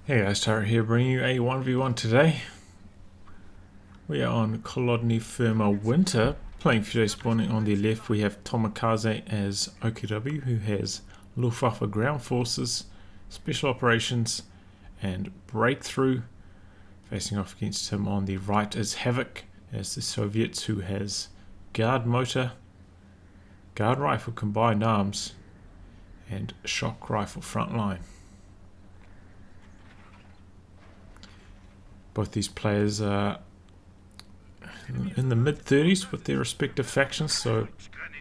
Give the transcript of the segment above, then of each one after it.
Hey guys, Tara here bringing you a 1v1 today. We are on Kholodny Ferma Winter, playing Fury spawning on the left. We have Tomakaze as OKW, who has Luftwaffe ground forces, special operations and breakthrough. Facing off against him on the right is Havoc as the Soviets, who has guard motor, guard rifle combined arms and shock rifle frontline. Both these players are in the mid-30s with their respective factions, so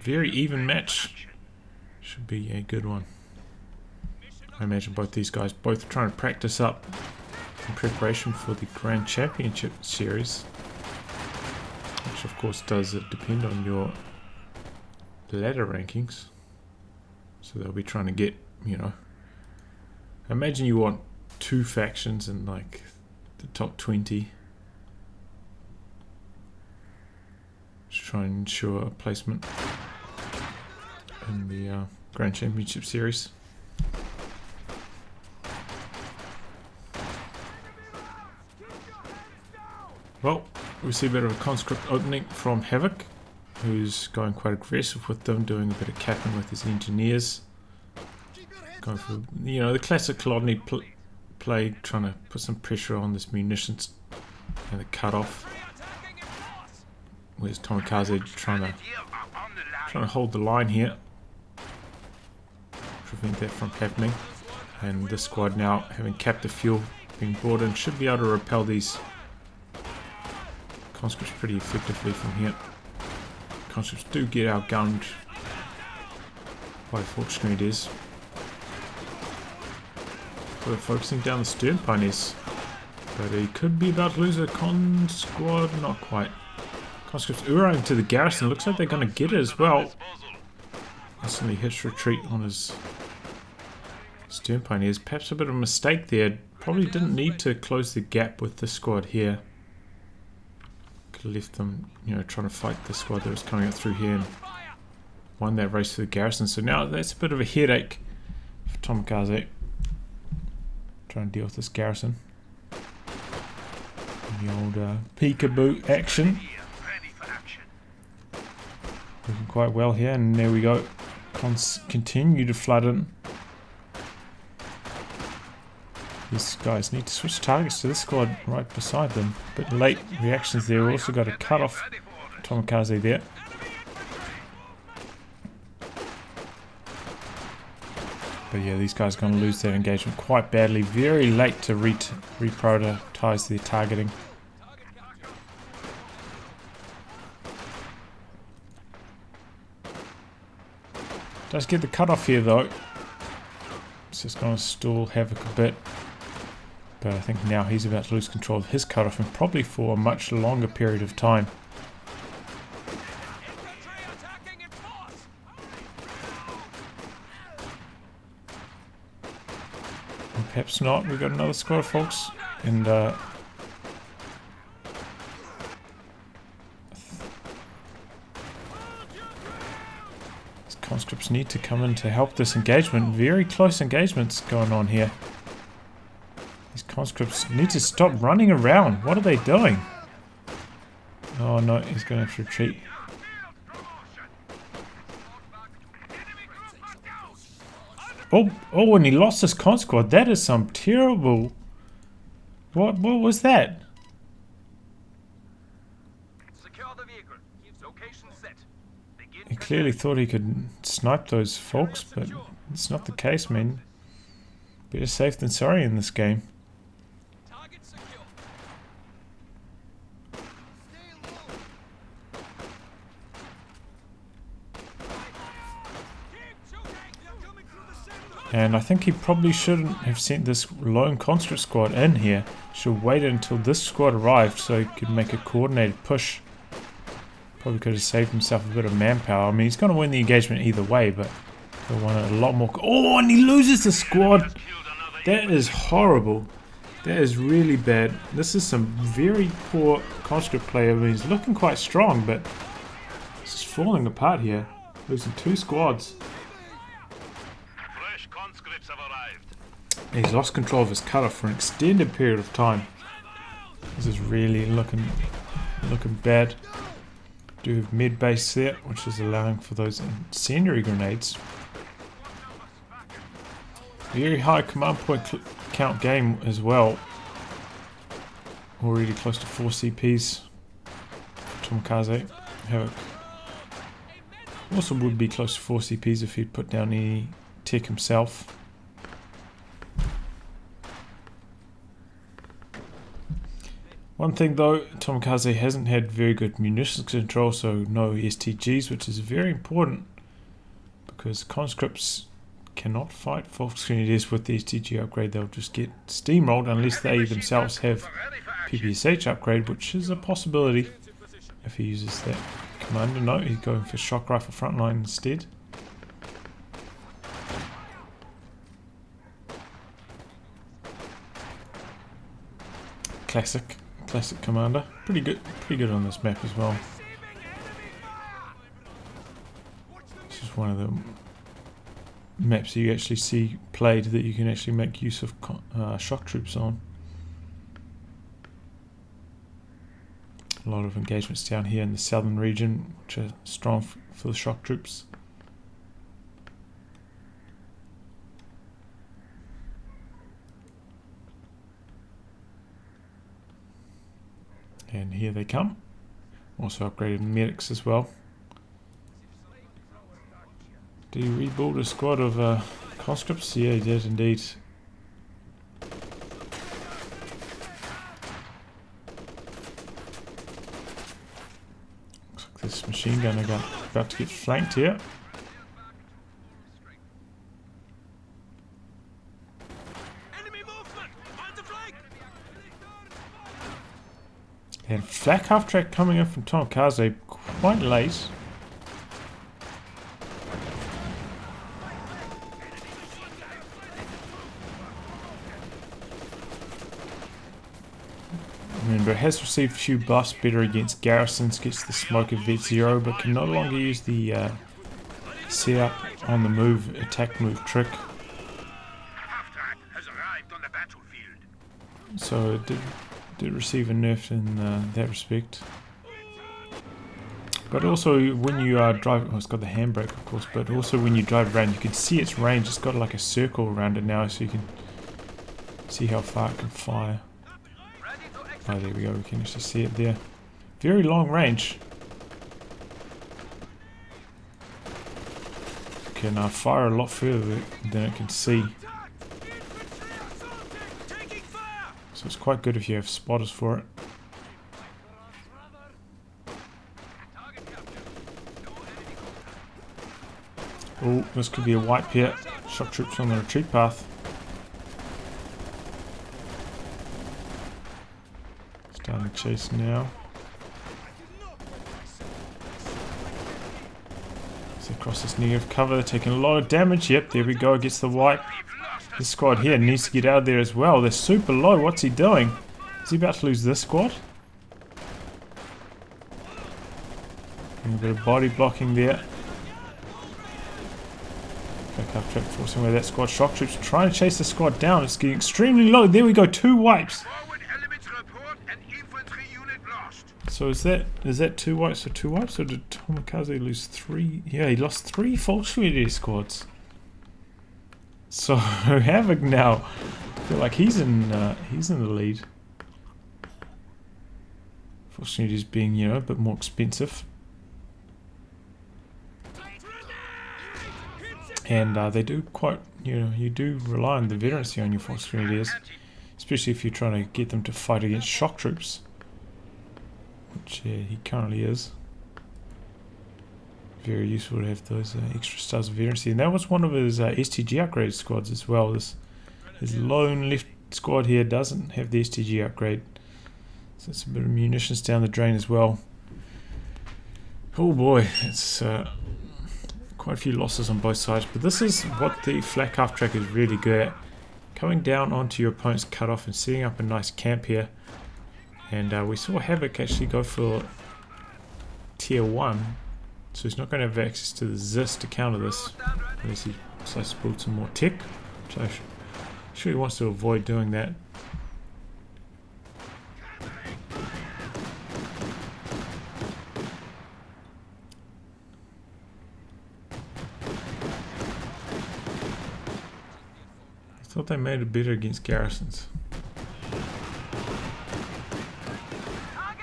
very even match. Should be a good one. I imagine both these guys both trying to practice up in preparation for the Grand Championship series, which of course does depend on your ladder rankings. So they'll be trying to get, imagine you want two factions in like the top 20. Just try and ensure a placement in the Grand Championship series. Well, we see a bit of a conscript opening from Havoc, who's going quite aggressive with them, doing a bit of capping with his engineers. Going for, the classic Kholodny play, trying to put some pressure on this munitions and the cutoff. Where's Tomikaze trying to hold the line here, prevent that from happening. And this squad now, having capped the fuel being brought in, should be able to repel these conscripts pretty effectively from here. Conscripts do get outgunned by Fortune it is. We're focusing down the stern pioneers, but he could be about to lose a con squad. Not quite. Conscripts Uro to the garrison. Looks like they're going to get it as well. Instantly hits retreat on his stern pioneers. Perhaps a bit of a mistake there. Probably didn't need to close the gap with this squad here. Could have left them, trying to fight the squad that was coming up through here and won that race for the garrison. So now that's a bit of a headache for Tomakaze. Trying to deal with this garrison. The old peekaboo action. Looking quite well here, and there we go. Continue to flood in. These guys need to switch targets to this squad right beside them. But late reactions there. We've also got a cut off Tomakaze there. But yeah, these guys are going to lose that engagement quite badly. Very late to reprioritize their targeting. Does get the cutoff here though. It's just going to stall Havoc a bit. But I think now he's about to lose control of his cutoff, and probably for a much longer period of time. Perhaps not. We've got another squad, folks, and these conscripts need to come in to help this engagement. Very close engagements going on here. These conscripts need to stop running around. What are they doing? Oh no, he's going to have to retreat. Oh, and he lost his con squad. That is some terrible... What was that? He clearly thought he could snipe those folks, but it's not the case, man. Better safe than sorry in this game. And I think he probably shouldn't have sent this lone conscript squad in here. Should have waited until this squad arrived so he could make a coordinated push. Probably could have saved himself a bit of manpower. I mean, he's going to win the engagement either way, but he'll want it a lot more. Oh, and he loses the squad! That is horrible. That is really bad. This is some very poor conscript play. I mean, he's looking quite strong, but it's just falling apart here. Losing two squads. He's lost control of his cutter for an extended period of time. This is really looking bad. Do have mid base there, which is allowing for those incendiary grenades. Very high command point count game as well. Already close to 4 CPs. Tomakaze, Havoc. Also would be close to 4 CPs if he'd put down any tech himself. One thing though, Tomakaze hasn't had very good munitions control, so no STGs, which is very important because conscripts cannot fight Volksgrenadiers with the STG upgrade. They'll just get steamrolled unless they themselves have PPSH upgrade, which is a possibility if he uses that commander. No, he's going for shock rifle frontline instead. Classic commander. Pretty good on this map as well. This is one of the maps that you actually see played that you can actually make use of shock troops on. A lot of engagements down here in the southern region, which are strong for the shock troops. And here they come. Also upgraded medics as well. Did he rebuild a squad of conscripts? Yeah, he did indeed. Looks like this machine gun about to get flanked here. And Flak half track coming in from Tomakaze quite late. Remember, it has received a few buffs, better against garrisons, gets the smoke of vet 0, but can no longer use the set up on the move, attack move trick. So it did receive a nerf in that respect. But also when you drive, it's got the handbrake of course, but also when you drive around you can see its range. It's got like a circle around it now, so you can see how far it can fire. Oh, there we go, we can actually see it there. Very long range. It can fire a lot further than it can see. So it's quite good if you have spotters for it. Oh, this could be a wipe here. Shock troops on the retreat path. Starting to chase now. So across this negative cover, taking a lot of damage. Yep, there we go, gets the wipe. This squad here needs to get out of there as well. They're super low. What's he doing? Is he about to lose this squad? And a bit of body blocking there. Back up track, forcing away that squad. Shock troops trying to chase the squad down. It's getting extremely low. There we go. 2 wipes. So is that 2 wipes for 2 wipes, or did Tomakaze lose 3? Yeah, he lost 3 Volksgrenadier squads. So Havoc now, I feel like he's in the lead. Fortunately, just being a bit more expensive, and they do quite you do rely on the veterancy on your Volksgrenadiers, especially if you're trying to get them to fight against shock troops, which he currently is. Very useful to have those extra stars of veterancy, and that was one of his STG upgrade squads as well. His lone left squad here doesn't have the STG upgrade, so it's a bit of munitions down the drain as well. Oh boy, it's quite a few losses on both sides, but this is what the Flak half track is really good at: coming down onto your opponent's cutoff and setting up a nice camp here. And we saw Havoc actually go for tier 1. So he's not going to have access to the ZIS to counter this, unless he decides to build some more tech, which I Sure, he wants to avoid doing that. I thought they made it better against garrisons.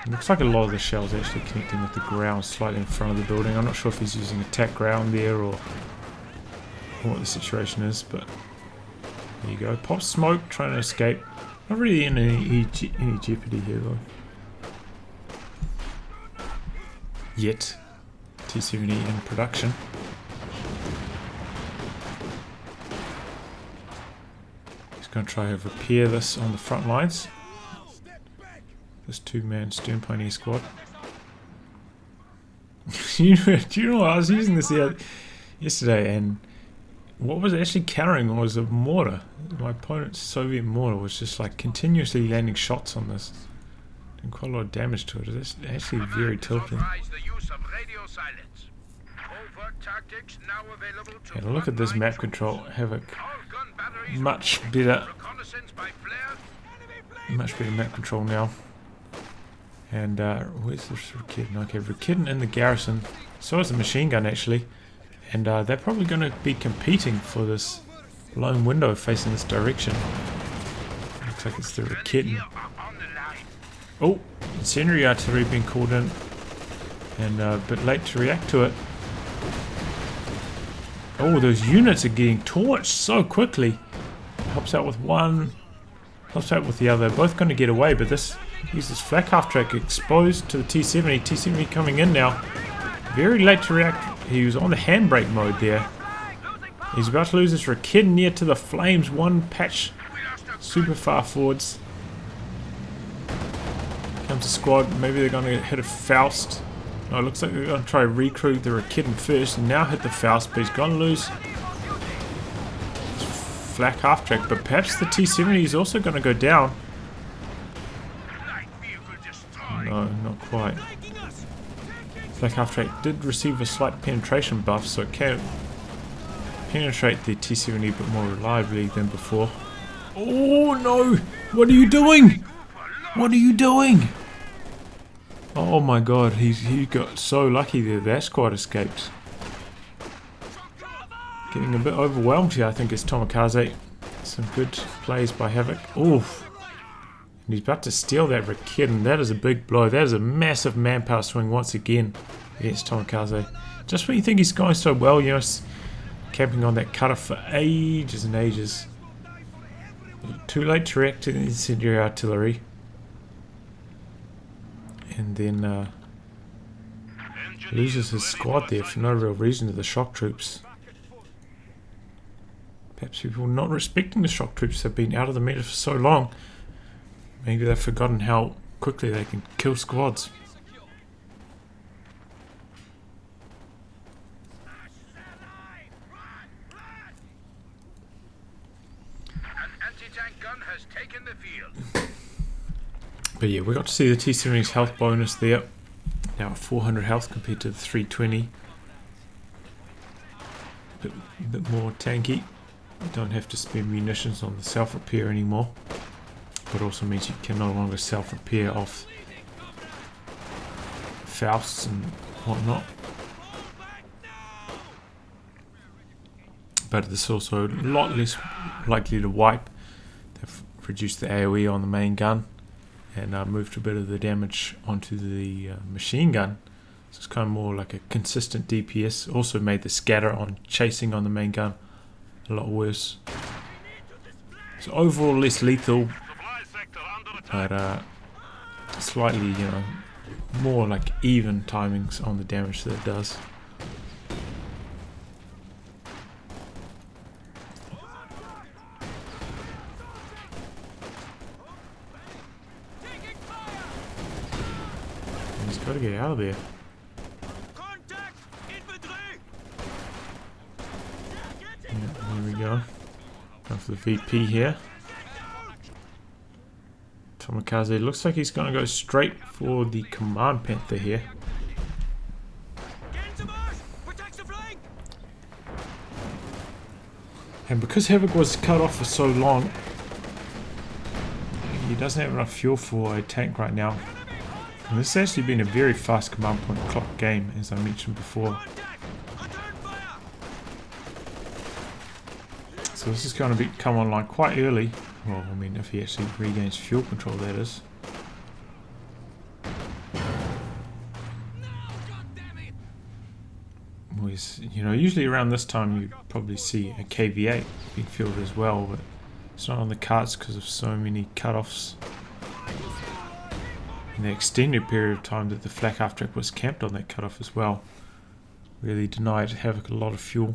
It looks like a lot of the shells actually connecting with the ground slightly in front of the building. I'm not sure if he's using attack ground there or what the situation is, but there you go. Pop smoke, trying to escape. Not really in any jeopardy here though. Yet. T-70 in production. He's going to try to repair this on the front lines. This two-man stern pioneer squad. Do you know I was using this yesterday, and what was actually carrying was a mortar. My opponent's Soviet mortar was just like continuously landing shots on this. Doing quite a lot of damage to it. It's actually very tilting. And look at this map control. Havoc. Much better. Much better map control now. And where's this Rakitten? Okay, Rakitten in the garrison. So is the machine gun actually. And they're probably going to be competing for this lone window facing this direction. Looks like it's the Rakitten. Oh, incendiary artillery being called in. And a bit late to react to it. Oh, those units are getting torched so quickly. Helps out with one. Helps out with the other. Both going to get away, but this... He's this flak half track exposed to the T-70. T-70 coming in now. Very late to react. He was on the handbrake mode there. He's about to lose his Rakitten near to the flames. One patch super far forwards. Comes a squad. Maybe they're going to hit a Faust. No, it looks like they're going to try to recruit the Rakitten first and now hit the Faust, but he's going to lose his flak half track. But perhaps the T-70 is also going to go down. No, not quite. Flak half track did receive a slight penetration buff, so it can penetrate the T-70 a bit more reliably than before. Oh no! What are you doing? What are you doing? Oh my god, he got so lucky there. That squad escaped. Getting a bit overwhelmed here, I think, is Tomakaze. Some good plays by Havoc. Oof. And he's about to steal that Rakitten. That is a big blow. That is a massive manpower swing once again against Tomakaze. Just when you think he's going so well, you know, camping on that cutter for ages and ages. Too late to react to the incendiary artillery. And then loses his squad there for no real reason to the shock troops. Perhaps people not respecting the shock troops have been out of the meta for so long. Maybe they've forgotten how quickly they can kill squads. An anti-tank gun has taken the field. But yeah, we got to see the T-70's health bonus there. Now at 400 health compared to the 320. A bit more tanky. You don't have to spend munitions on the self-repair anymore. But also means you can no longer self-repair off Fausts and whatnot. But this is also a lot less likely to wipe. They've reduced the AoE on the main gun and moved a bit of the damage onto the machine gun. So it's kind of more like a consistent DPS. Also made the scatter on chasing on the main gun a lot worse. So overall less lethal. But slightly, you know, more like even timings on the damage that it does. He's got to get out of there. Yeah, there we go. Going for the VP here. Tomakaze looks like he's going to go straight for the command Panther here. And because Havoc was cut off for so long, he doesn't have enough fuel for a tank right now. And this has actually been a very fast command point clock game, as I mentioned before. So this is going to come online quite early. Well, I mean, if he actually regains fuel control, that is. You know, usually around this time you probably see a KV8 being fielded as well, but it's not on the cards because of so many cut-offs. In the extended period of time that the Flak half-track was camped on that cut-off as well, really denied Havoc a lot of fuel.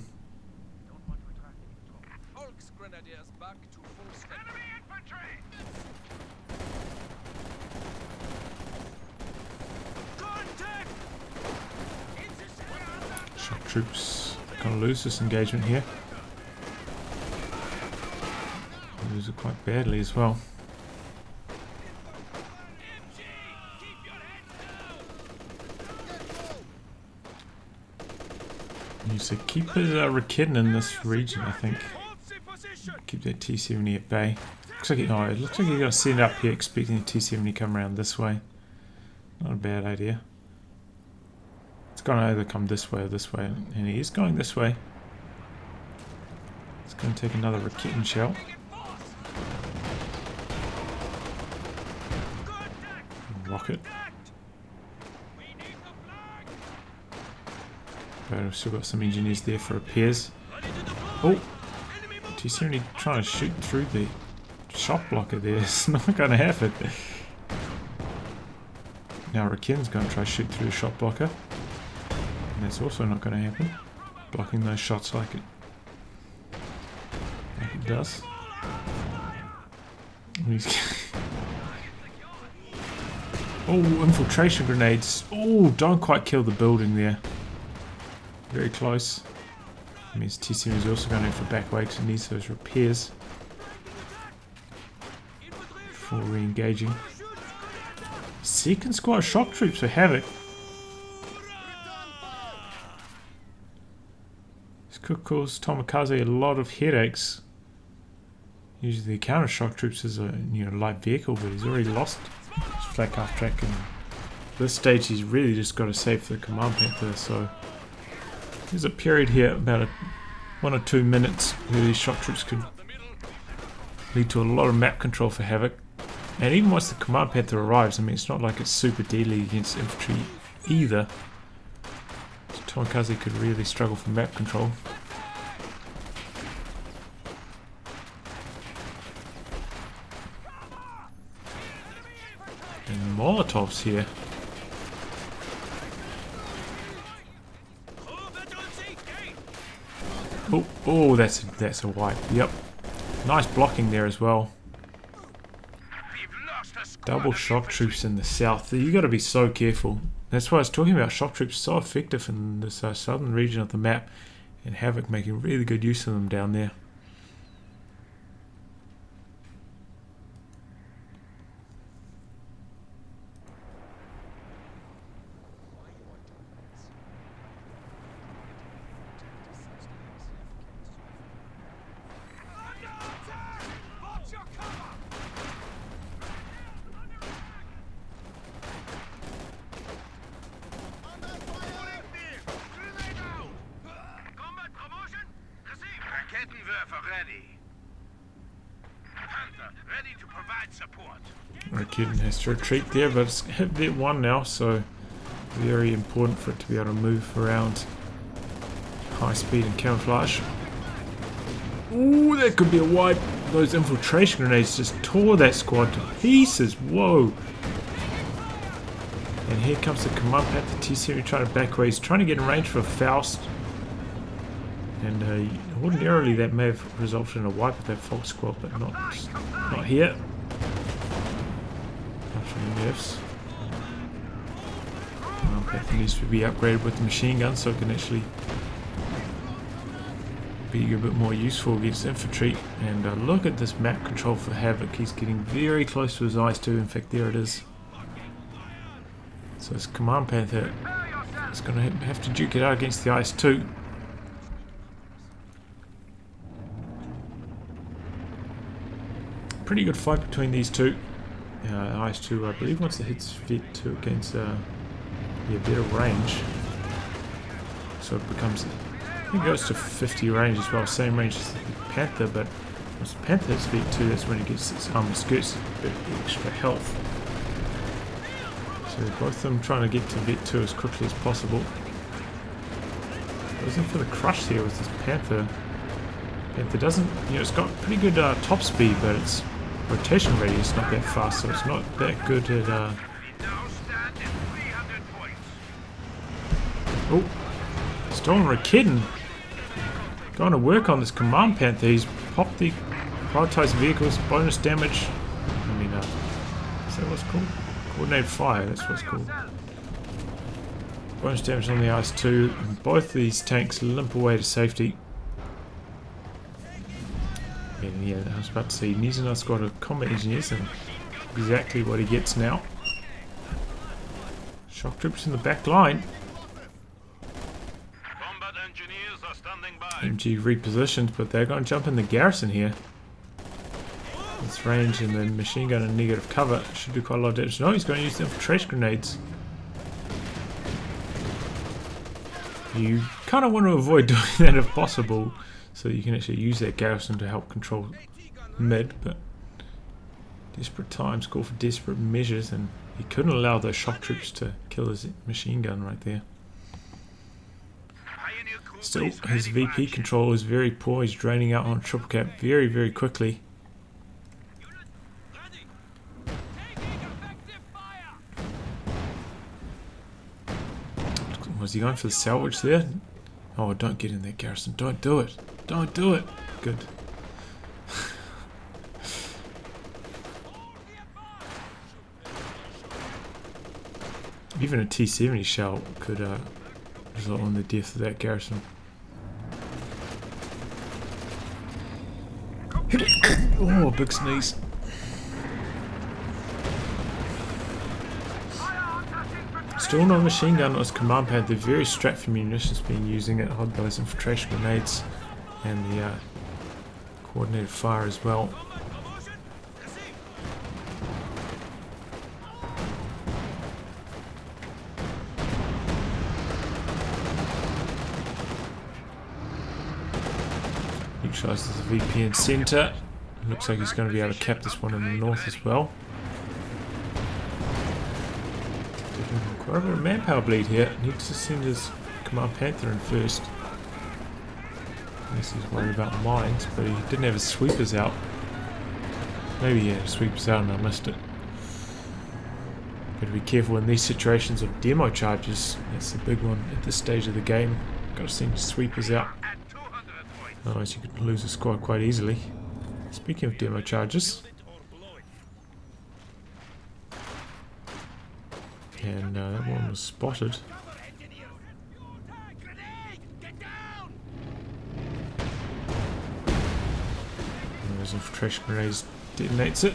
Shock troops gonna lose this engagement here. Lose it quite badly as well. You should keep his Rakitten in this region, I think. Keep that T-70 at bay. Looks like it looks like you're gonna set it up here, expecting the T-70 to come around this way. Not a bad idea. It's gonna either come this way or this way, and he is going this way. It's gonna take another Rakitten shell. Rocket. But we've still got some engineers there for repairs. Oh! T-70 trying to shoot through the shot blocker there. It's not gonna happen. Now Rakitten's gonna try to shoot through the shot blocker. And that's also not gonna happen. Blocking those shots like it does. Oh, infiltration grenades. Oh, don't quite kill the building there. Very close. That means T-70 is also going in for back weight and needs those repairs before re-engaging. Second squad shock troops for Havoc. This could cause Tomakaze a lot of headaches. Usually the counter shock troops is a light vehicle, but he's already lost his Flak half track, and at this stage he's really just got to save the command Panther. So there's a period here about 1 or 2 minutes where these shock troops could lead to a lot of map control for Havoc. And even once the command Panther arrives, I mean, it's not like it's super deadly against infantry either. So Tomakaze could really struggle for map control. And Molotovs here. Oh, that's a wipe. Yep. Nice blocking there as well. Double shock troops in the south. You got to be so careful. That's why I was talking about shock troops so effective in this southern region of the map, and Havoc making really good use of them down there. Ready. Panther, ready to provide support. Rakitten has to retreat there, but it's hit Vet 1 now, so very important for it to be able to move around high speed and camouflage. Ooh, that could be a wipe. Those infiltration grenades just tore that squad to pieces. Whoa. And here comes the command Panther T-70 trying to back away. He's trying to get in range for a Faust. And ordinarily that may have resulted in a wipe of that Fox squad, but not here. After the nerfs. Panther needs to be upgraded with the machine gun so it can actually be a bit more useful against infantry. And look at this map control for Havoc. He's getting very close to his IS-2. In fact, there it is. So this command Panther is going to have to duke it out against the IS-2. pretty good fight between these two. IS-2, I believe, once it hits V2 against better range, so it becomes, I think it goes to 50 range as well, same range as the Panther, but once the Panther hits V2, that's when it gets its armor skirts, a bit extra health. So both of them trying to get to V2 as quickly as possible. Goes in for the crush here with this Panther. Panther doesn't, it's got pretty good top speed, but its rotation radius not that fast, so it's not that good at. Oh, stolen Rakeden. Going to work on this command Panther. He's popped the prioritized vehicles, bonus damage. I mean, is that what's called? Coordinated fire. That's what it's called. Bonus damage on the IS-2. And both these tanks limp away to safety. And yeah, I was about to say, he needs another squad of combat engineers, and exactly what he gets now. Shock troops in the back line. Combat engineers are standing by. MG repositioned, but they're going to jump in the garrison here. This range and then machine gun and negative cover should do quite a lot of damage. No, he's going to use the infiltration grenades. You kind of want to avoid doing that if possible, so that you can actually use that garrison to help control mid, but desperate times call for desperate measures, and he couldn't allow those shock troops to kill his machine gun right there. Still, his VP control is very poor. He's draining out on triple cap very, very quickly. Was he going for the salvage there? Oh, don't get in that garrison. Don't do it. Don't do it. Good. Even a T-70 shell could result in the death of that garrison. Oh, big sneeze. Still no machine gun on his command pad. They're very strapped for munitions being using it. Hod those infiltration grenades and the coordinated fire as well. Neutralizes the VP in center. Looks like he's going to be able to cap this one in the north as well. Quite a bit of manpower bleed here. Needs to send his command Panther in first. Unless he's worried about mines, but he didn't have his sweepers out. Maybe he had his sweepers out and I missed it. Got to be careful in these situations of demo charges. That's the big one at this stage of the game. Got to send your sweepers out. Otherwise you could lose a squad quite easily. Speaking of demo charges. And that one was spotted. And those infiltration grenades detonates it.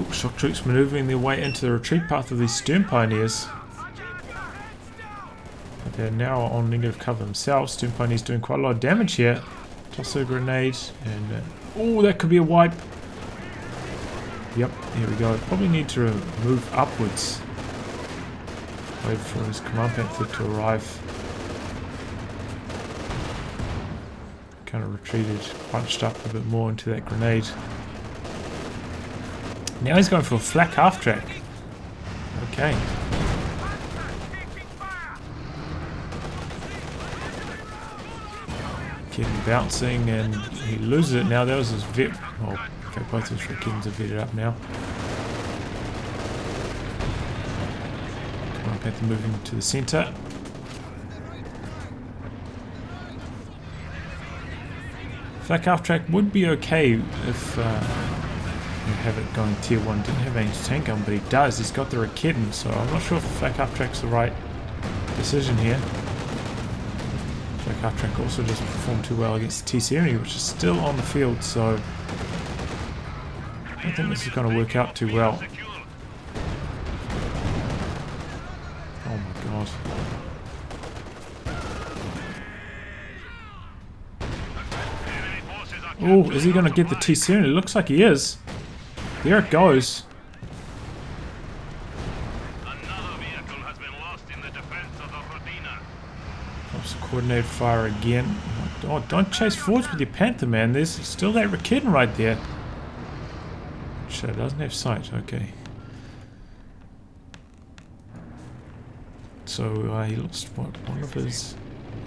Ooh, shock troops maneuvering their way into the retreat path of these stern pioneers. But they're now on negative cover themselves. Stern pioneers doing quite a lot of damage here. Toss a grenade and oh, that could be a wipe. Yep, here we go. Probably need to move upwards. Wait for his command Panther to arrive. Kind of retreated, punched up a bit more into that grenade. Now he's going for a Flak half track. Okay. Keep him bouncing and he loses it now. That was his vet. Oh, okay, both his Rakidens are vetted up now. Come on, Panther moving to the centre. Flak half track would be okay if you have it going tier 1. Didn't have any tank gun, but he does. He's got the Rakiden, so I'm not sure if the Flak half track's the right decision here. Flak half track also doesn't perform too well against the T-70, which is still on the field, so I don't think this is going to work out too well. Oh my god. Oh, is he going to get the T-7? It looks like he is. There it goes. Another vehicle has been lost in the defense of the Rodina. Pops a coordinated fire again. Oh, don't chase forwards with your Panther, man. There's still that Rakitten right there. Shit, it doesn't have sight. Okay. So he lost what? One of his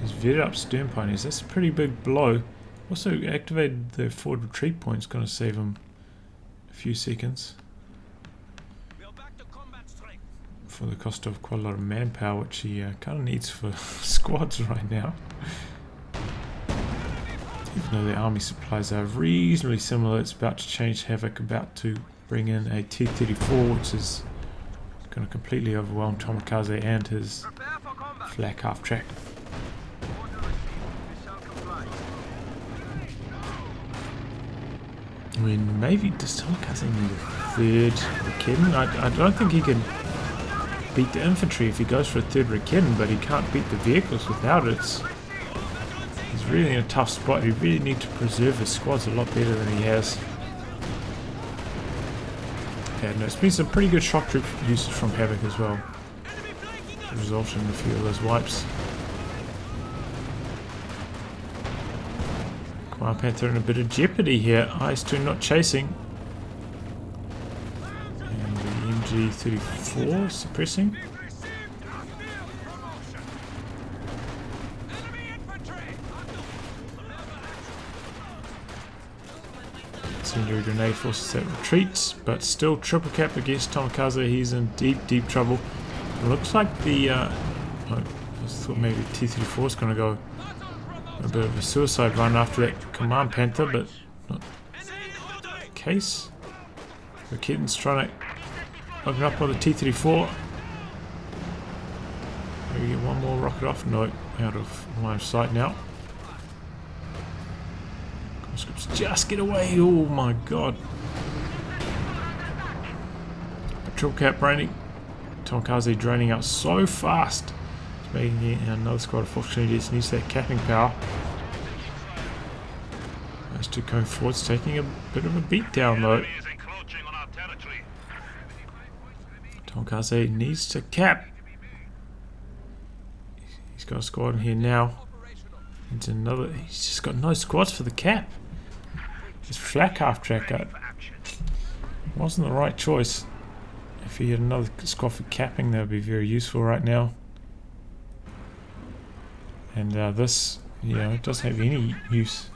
vetted up stern ponies. That's a pretty big blow. Also activated the forward retreat point. It's going to save him a few seconds. For the cost of quite a lot of manpower, which he kind of needs for squads right now. Even though the army supplies are reasonably similar, it's about to change. Havoc about to bring in a T-34, which is going to completely overwhelm Tomakaze and his Flak half-track. I mean, maybe does Tomakaze need a third Rakitten? I don't think he can beat the infantry if he goes for a third Rakitten, but he can't beat the vehicles without it. He's really in a tough spot. He really needs to preserve his squads a lot better than he has. Yeah, no, it's been some pretty good shock troop usage from Havoc as well. Resulting in a few of those wipes. Come on, Panther in a bit of jeopardy here. IS-2 not chasing. And the MG-34 suppressing. Incendiary grenade forces that retreats, but still triple cap against Tomakaze. He's in deep trouble. It looks like the I thought maybe T-34 is going to go a bit of a suicide run after that command Panther, but not the case. Rakitten's trying to open up on the T-34. Maybe get one more rocket off. No, out of line of sight now. Just get away! Oh my god! Patrol cap raining. Tomakaze draining out so fast. It's making another squad. Unfortunately, just needs that capping power. Those two going forwards, taking a bit of a beat down though. Tomakaze needs to cap. He's got a squad in here now. He's just got no squads for the cap. His Flak half-track wasn't the right choice. If he had another squad for capping, that would be very useful right now. And this, it doesn't have any use.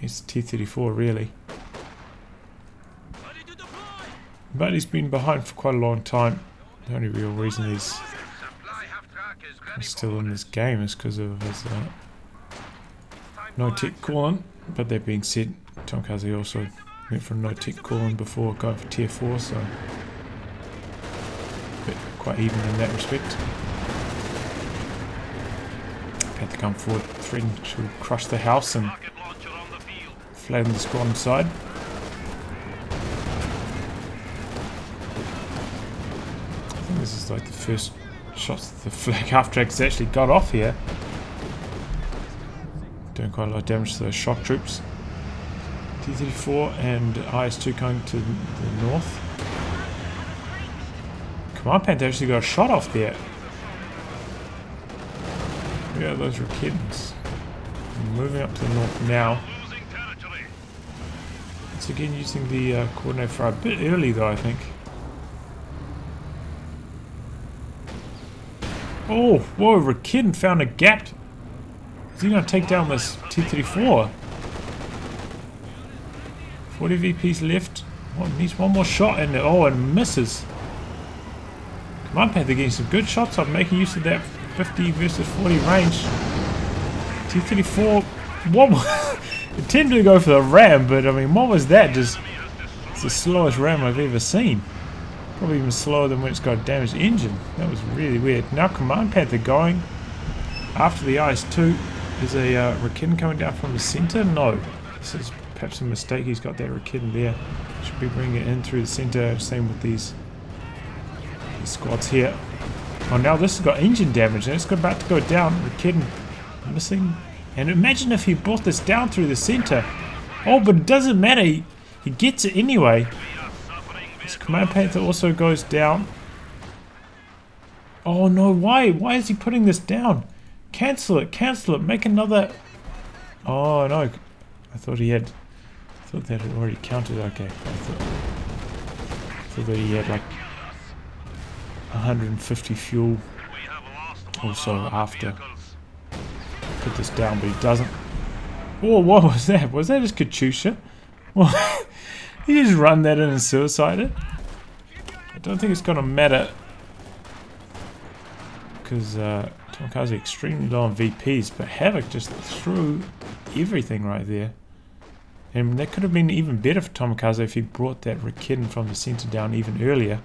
It's T-34 really. But he's been behind for quite a long time. The only real reason he's still in this game is because of his no-tech coolant. But that being said, Tomakaze also went for no-tech coolant before going for tier 4, so quite even in that respect. Panther come forward, threatening to crush the house and flatten the squad inside. I think this is like the first shots the Flak half-tracks actually got off here. Doing quite a lot of damage to those shock troops. T-34 and IS-2 going to the north. Command Panther actually got a shot off there. Yeah, those Rakittens. Moving up to the north now. Once again using the coordinate fire a bit early though, I think. Oh, whoa, Rakitten found a gap. Is he going to take down this T-34? 40 VPs left. Oh, needs one more shot in there. Oh, and misses. Command Panther getting some good shots off, making use of that 50 versus 40 range. T-34. What? Intended to go for the ram, but I mean, what was that? Just it's the slowest ram I've ever seen. Probably even slower than when it's got a damaged engine. That was really weird. Now Command Panther going after the IS-2. Is a Rakitten coming down from the centre? No. This is perhaps a mistake. He's got that Rakitten there. Should be bringing it in through the centre. Same with these squads here. Oh, now this has got engine damage and it's about to go down. Rakitten missing. And imagine if he brought this down through the centre. Oh, but it doesn't matter. He gets it anyway. His command Panther also goes down. Oh no, why? Why is he putting this down? Cancel it, cancel it, make another... Oh no, I thought he had... I thought that had already counted, okay. I thought that he had like 150 fuel also after. Put this down, but he doesn't. Oh, what was that? Was that his Katyusha? Well, he just run that in and suicided. I don't think it's going to matter because Tomakaze extremely low on VPs, but Havoc just threw everything right there. And that could have been even better for Tomakaze if he brought that Rikiden from the center down even earlier.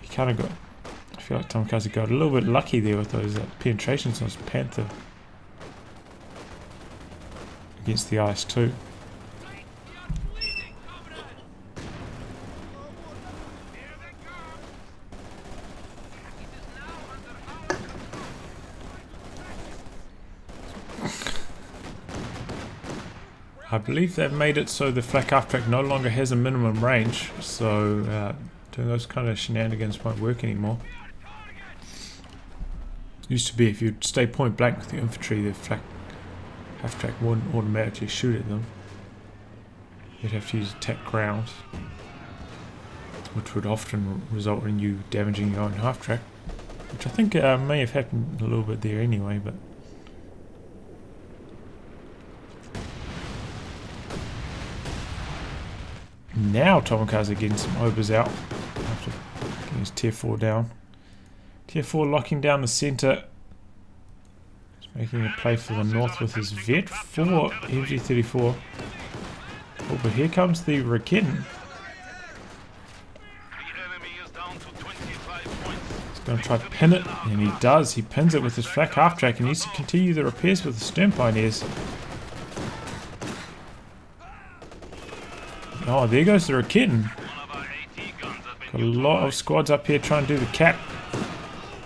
He kind of got... I feel like Tomakaze got a little bit lucky there with those penetrations on his Panther against the IS-2. I believe they've made it so the Flak half-track no longer has a minimum range, so doing those kind of shenanigans won't work anymore. Used to be if you'd stay point blank with the infantry, the Flak half-track wouldn't automatically shoot at them. You'd have to use attack ground, which would often result in you damaging your own half-track, which I think may have happened a little bit there anyway, but... Now Tomikaze getting some obers out after getting his tier 4 down. Tier 4 locking down the center. He's making a play for the north with his vet for MG34. Oh, but here comes the Rikiden. He's going to try to pin it, and he does. He pins it with his Flak half-track and needs to continue the repairs with the stern pioneers. Oh, there goes the Rikiden. Got a lot of squads up here trying to do the cap.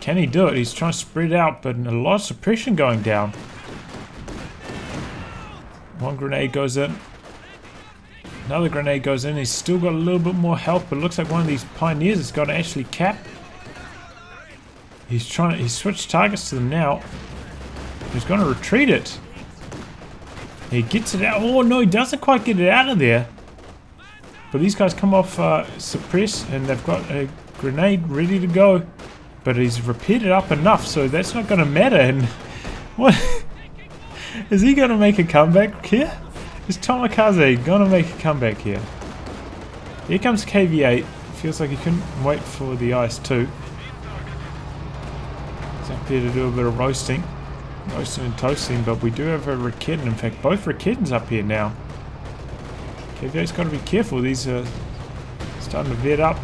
Can he do it? He's trying to spread out, but a lot of suppression going down. One grenade goes in. Another grenade goes in. He's still got a little bit more health, but it looks like one of these pioneers has got to actually cap. He's switched targets to them now. He's going to retreat it. He gets it out. Oh no, he doesn't quite get it out of there. But these guys come off suppress, and they've got a grenade ready to go. But he's repaired it up enough, so that's not going to matter. And what is he going to make a comeback here? Is Tomakaze going to make a comeback here? Here comes KV8. Feels like he couldn't wait for the IS-2. He's up here to do a bit of roasting and toasting. But we do have a Rikiden. In fact, both Rikidens up here now. KVA's got to be careful. These are starting to vet up.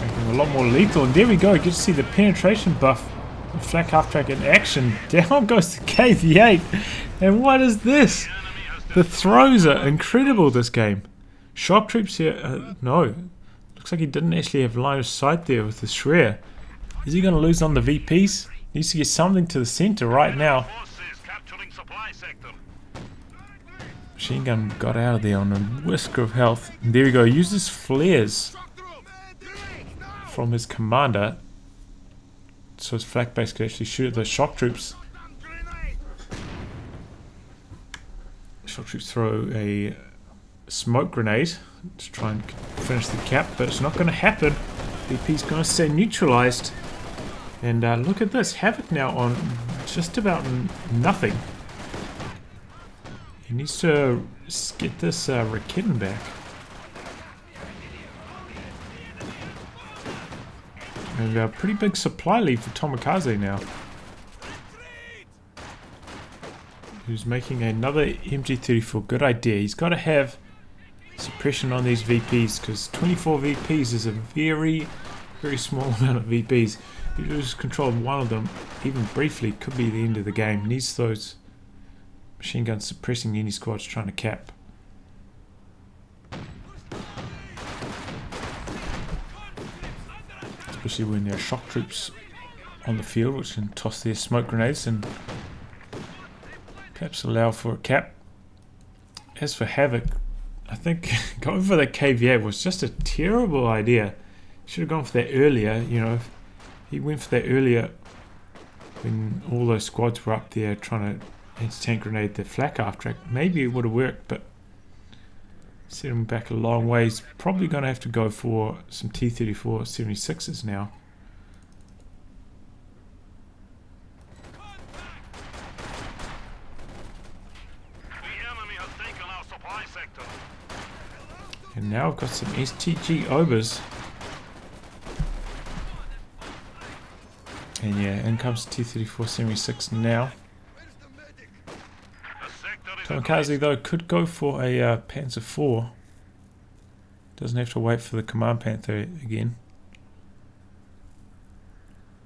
Making them a lot more lethal. And there we go. Get to see the penetration buff. The Flak half-track in action. Down goes the KV8. And what is this? The throws are incredible this game. Sharp troops here. No. Looks like he didn't actually have line of sight there with the Shreya. Is he going to lose on the VPs? Needs to get something to the center right now. Machine gun got out of there on a whisker of health. And there we go. Uses flares from his commander, so his flak base could actually shoot at those shock troops. Shock troops throw a smoke grenade to try and finish the cap, but it's not going to happen. VP's going to stay neutralized. And look at this. Havoc now on just about nothing. He needs to get this Rikiden back. And a pretty big supply lead for Tomakaze now. Who's making another MG34. Good idea. He's got to have suppression on these VPs, because 24 VPs is a very, very small amount of VPs. If you lose control of one of them, even briefly, could be the end of the game. Needs those machine guns suppressing any squads trying to cap. Especially when there are shock troops on the field, which can toss their smoke grenades and perhaps allow for a cap. As for Havoc, I think going for that KVA was just a terrible idea. Should have gone for that earlier, you know. If he went for that earlier when all those squads were up there trying to anti-tank grenade the Flak after. Maybe it would have worked, but set him back a long ways. Probably going to have to go for some T-34 76s now. And now I've got some STG Obers. And yeah, in comes T-34 76 now. Tomakaze though could go for a Panther 4. Doesn't have to wait for the command Panther again.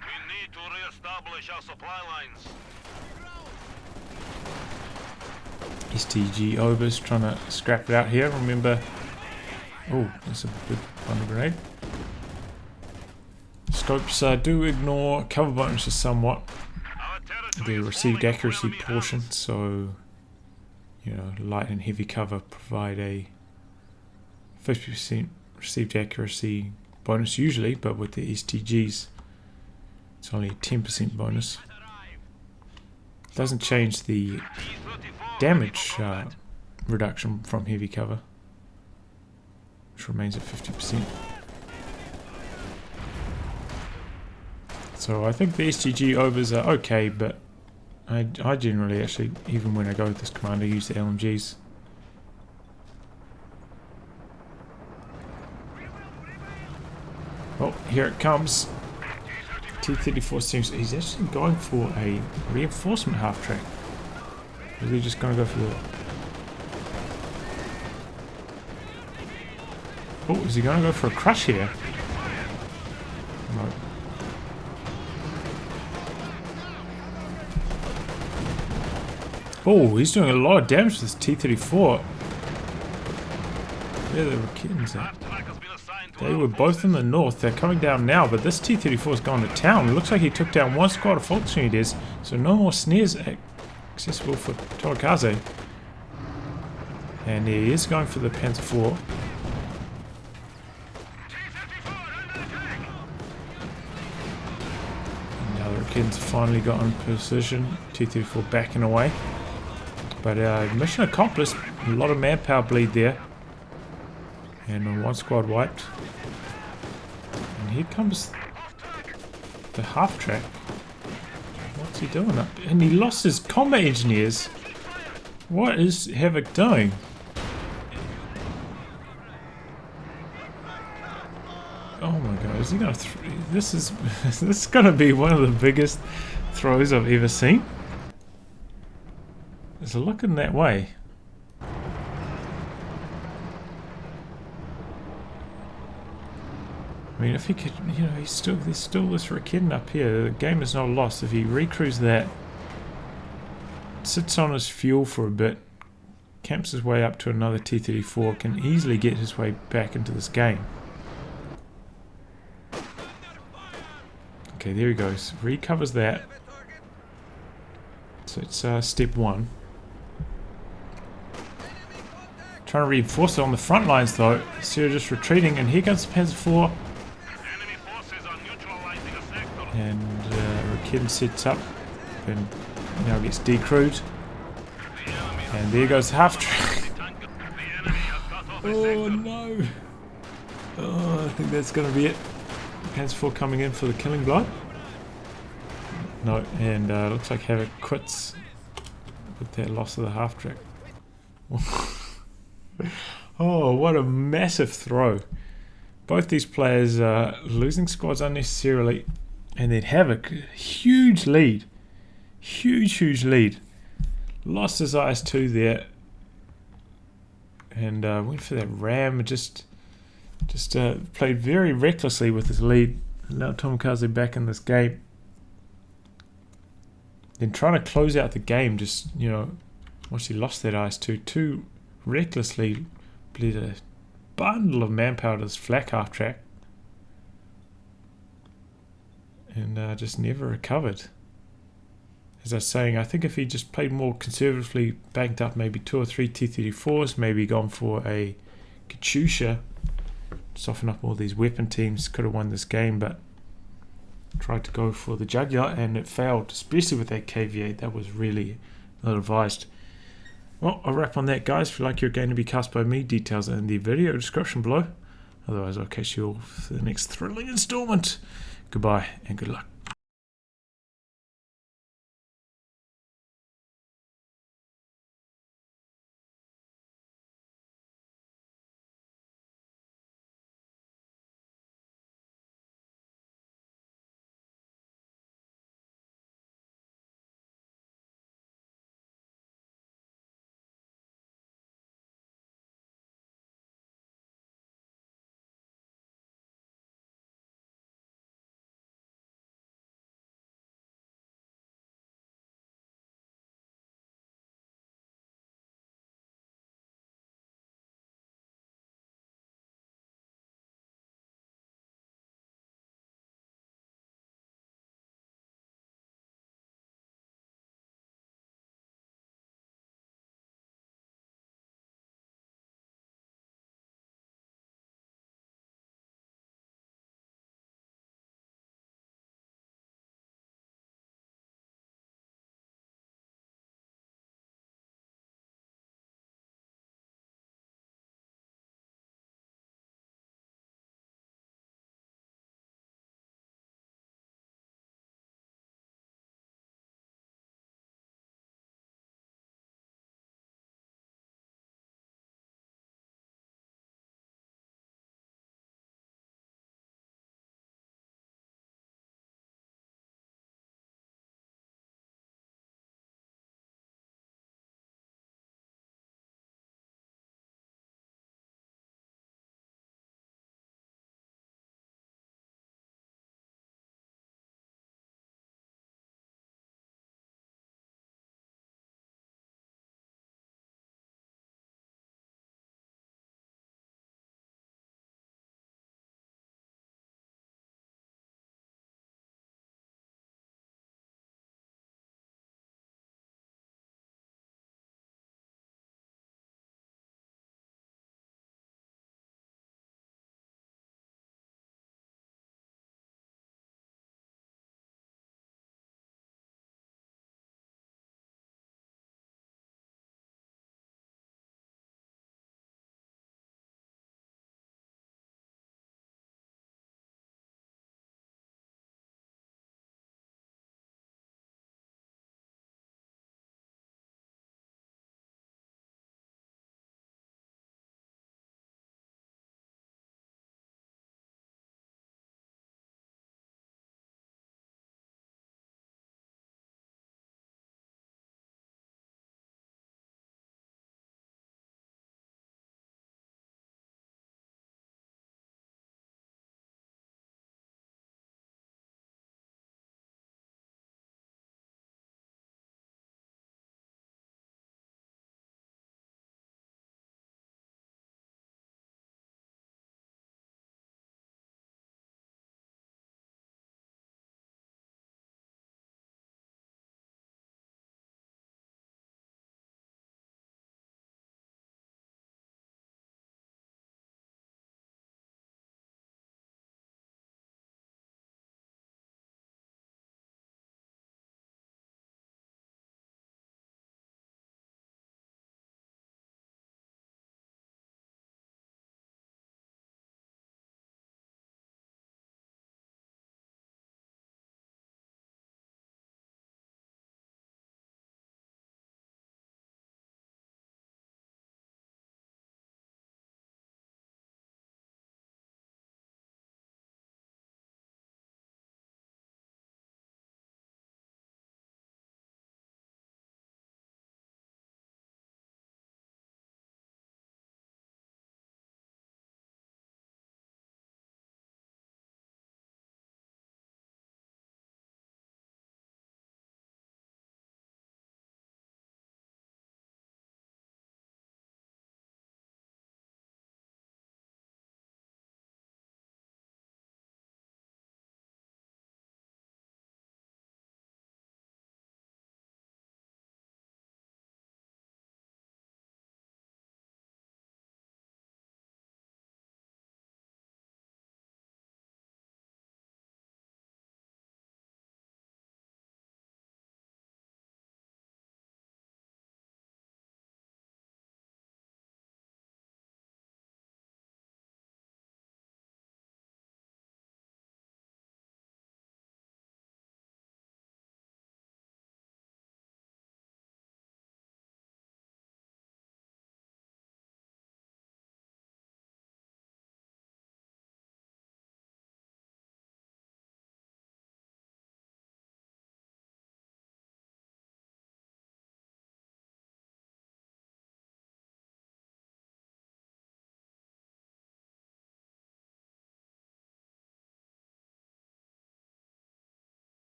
We need to re-establish our supply lines. STG Obers trying to scrap it out here. Remember, oh, that's a good thunder grenade. Scopes do ignore cover bonuses somewhat. The received accuracy portion, so you know, light and heavy cover provide a 50% received accuracy bonus usually, but with the STGs it's only a 10% bonus. Doesn't change the damage reduction from heavy cover, which remains at 50%. So I think the STG overs are okay, but I generally actually, even when I go with this command, I use the LMGs. Oh, here it comes. T-34 seems he's actually going for a reinforcement half track. Or is he just going to go for the... Oh, is he going to go for a crush here? No. Oh, he's doing a lot of damage to this T-34. Where are the Rakitans at? They were both in the north. They're coming down now, but this T-34 is going to town. It looks like he took down one squad of Volksunities, so no more snares accessible for Tomakaze. And he is going for the Panther 4. And now the Rakitans finally got in position. T-34 backing away. But mission accomplished. A lot of manpower bleed there. And one squad wiped. And here comes the half track. What's he doing up? And he lost his combat engineers. What is Havoc doing? Oh my god, is he gonna this is gonna be one of the biggest throws I've ever seen. It's looking that way. I mean, if he could, you know, there's still this Rakittan up here. The game is not lost. If he recrews that, sits on his fuel for a bit, camps his way up to another T-34, can easily get his way back into this game. Okay, there he goes. Recovers that. So it's step 1. Trying to reinforce it on the front lines though. Syria just retreating, and here comes the Panther 4. And Rakittan sets up and now gets decrewed. And there goes the half track. Oh no! Oh, I think that's going to be it. Panther 4 coming in for the killing blow. No, and looks like Havoc quits with that loss of the half track. Oh, what a massive throw. Both these players losing squads unnecessarily. And then Havoc, huge lead. Huge lead. Lost his IS-2 there. And went for that ram. Just played very recklessly with his lead. Allowed Tomikaze back in this game. Then trying to close out the game, just, you know, once he lost that IS-2, too recklessly bleed a bundle of manpower to this Flak half track. and just never recovered. As I was saying, I think if he just played more conservatively, banked up maybe 2 or 3 T-34s, maybe gone for a Katyusha, soften up all these weapon teams, could have won this game, but tried to go for the jugular and it failed, especially with that KV-8. That was really not advised. Well, I'll wrap on that, guys. If you like your game to be cast by me, details are in the video description below. Otherwise, I'll catch you all for the next thrilling installment. Goodbye and good luck.